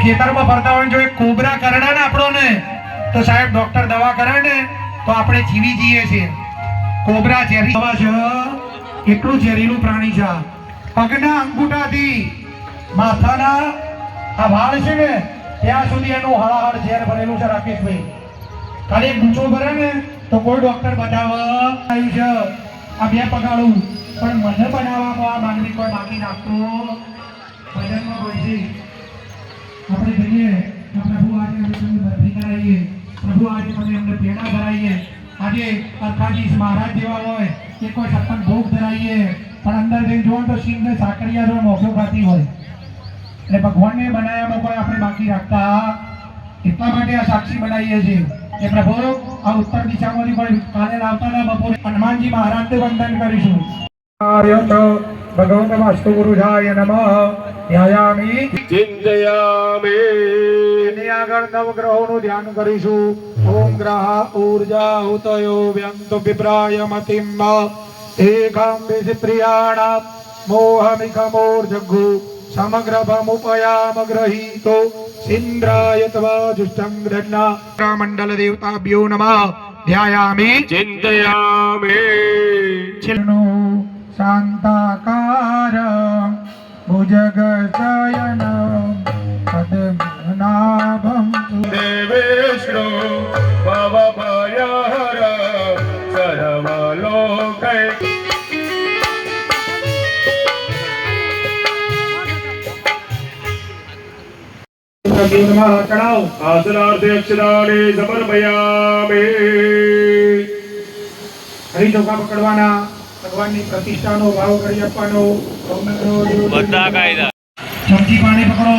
ખેતરમાં ફરતા હોય જો એક કોબરા કરડા ને આપણો ને તો સાહેબ ડોક્ટર દવા કરે ને તો આપણે જીવી જઈએ છીએ. કોબરા ઝેરી દવા છે, એટલું ઝેરીલું પ્રાણી છે. પગના અંગૂઠાથી માથાના આ વાળ છે ને ત્યાં સુધી એનું હળાહળ ઝેર ભરેલું છે. રાકેશભાઈ ખાલી ગૂંચો ભરે ને તો કોઈ ડોક્ટર બતાવવા આવ્યું છે આ બે પગાડું, પણ મને બનાવવામાં આ માંગણી કોઈ બાકી નાખતું ભજનમાં હોય છે. આપણે કહીએ પ્રભુ આજે અમે તમને બરફી કરાવીએ, પ્રભુ આજે તમે અમને પેડા ધરાવીએ, આજે અરખાજીસ મહારાજ જેવા હોય એ કોઈ સત્સંગ ભોગ ધરાવીએ, પણ અંદર જઈને જોવો તો સિંહ ને સાકરિયા જો મોઢું ખાતી હોય. એટલે ભગવાનને બનાવ્યામાં કોઈ આપણે બાકી રાખતા એટલા માટે આ સાક્ષી બનાવીએ છીએ કે પ્રભુ આ ઉત્તર દિશામાંથી કોઈ કાલે આવતાના બપોરે હનુમાનજી મહારાજને વંદન કરીશું. ભગવન વાસ્તુ ગુરુજાય નમઃ. ધ્યાયામિ ચિંતયામિ. એની આગળ નવગ્રહોનું ધ્યાન કરીશું. ઓમ ગ્રહ ઊર્જા ઉતયો વ્યંતો વિપ્રાય મતિમ એકામ વિપ્રિયાણ મોહમિકમોર્જગુ સમગ્ર ભમુપયામ ગ્રહીતો ઇન્દ્રાય તવા જુષ્ટં ગ્રહ્ણા મંડલ દેવતાભ્યો નમઃ. ધ્યાયામિ ચિંતયામિ. ચિલ્નો શાંતાકાર ભુજગશયન પદ્મનાભં દેવેષ્ણુ ભવભયહર સર્વલોકૈ. ચડાવ આસનાર્થે અક્ષરાણિ સમર્પયામિ. હરી ચોખા પકડવાના, ભગવાનની પ્રતિષ્ઠાનો ભાવ કરી આપવાનો. બધા કાયદા. ચમચી પાણી પકડો.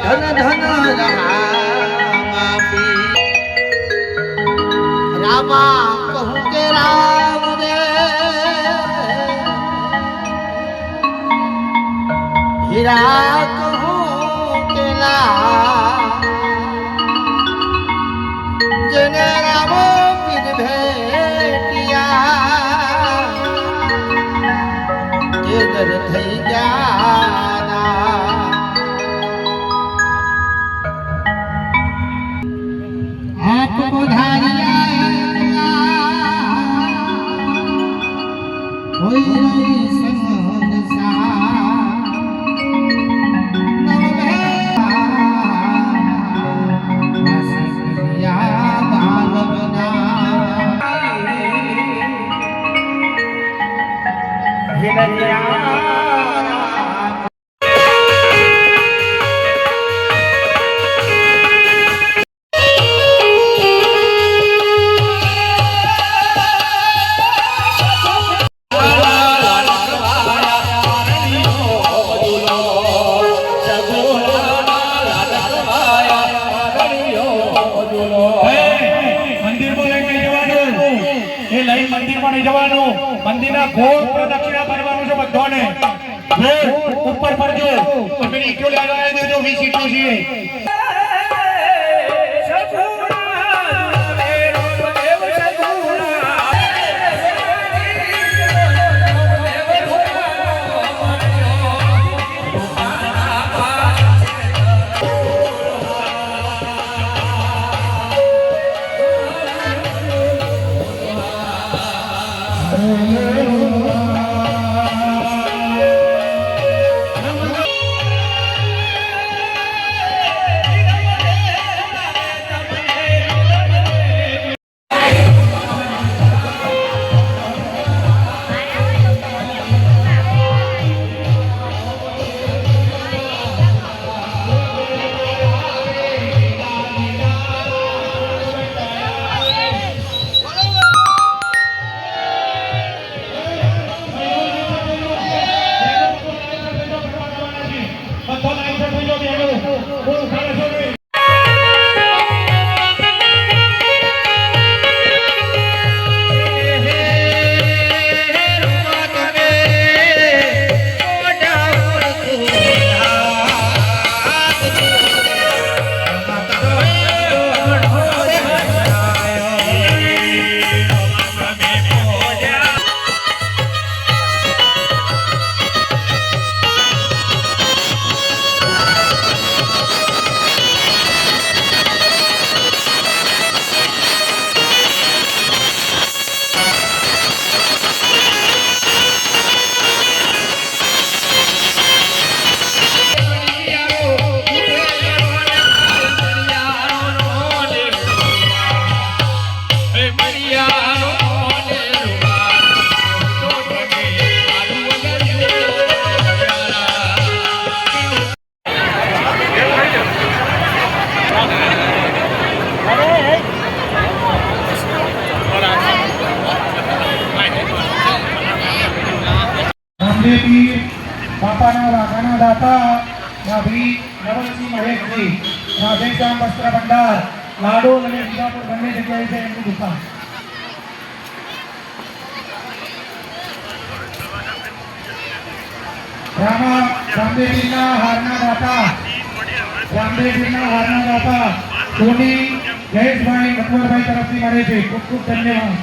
ધન ધન રામા કહું કે રામ રે હીરા કહું કે જેને રામો પીર ભેટિયા એ દર થઈ ગયા. आपको धारिया कोई नहीं મંદિરના ગોળ પ્રદક્ષિણા કરવાનું છે બધાને. ઉપર ફરજો. તમે ઈટો લગાવી દેજો 20 ઈટો છે. રામદેવપીર બાપાના વાઘાના દાતા શ્રી નવલસિંહ મહેશજી રાધેશ્યામ વસ્ત્ર ભંડાર લાડોલ અને વિજાપુર બંને જગ્યાએ છે એમની દુકાન. રામદેવપીરના હારના દાતા સોની જયેશભાઈ મકવરભાઈ તરફથી મળે છે. ખૂબ ખૂબ ધન્યવાદ.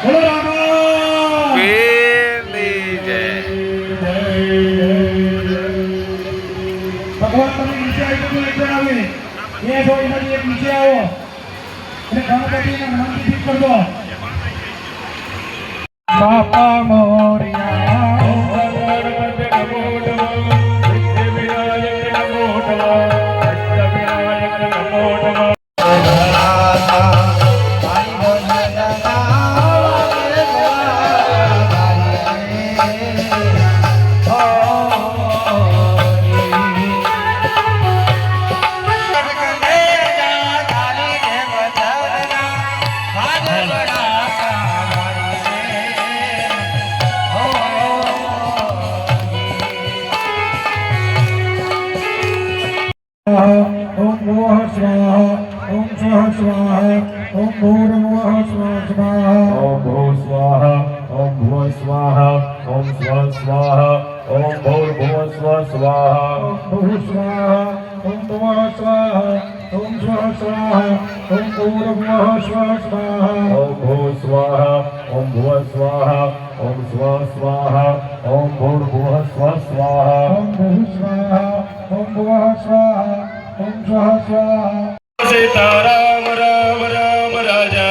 બોલો રામા પીરની જય. ભગવાન તમે નીચે આવી તો એક જણ આવે એ જો એમાંથી એક નીચે આવો અને ગણપતિને નામથી ઠીક કરજો. બાપા મોરિયા ગણપતિ નમો નમઃ સિદ્ધિવિનાયક નમો નમઃ અષ્ટવિનાયક નમો નમઃ ओम भूः स्वाहा ओम स्वः स्वाहा ओम भूर्भुवः स्वः स्वाहा ओम भूः स्वाहा ओम भुवः स्वाहा ओम स्वः स्वाहा ओम भूर्भुवः स्वः स्वाहा ओम भूः स्वाहा ओम भुवः स्वाहा ओम स्वः स्वाहा ओम भूर्भुवः स्वः स्वाहा ओम भूः स्वाहा ओम भुवः स्वाहा ओम स्वः स्वाहा ओम भूर्भुवः स्वः स्वाहा ओम भूः स्वाहा ओम भुवः स्वाहा ओम स्वः स्वाहा. सीताराम राम राम राजा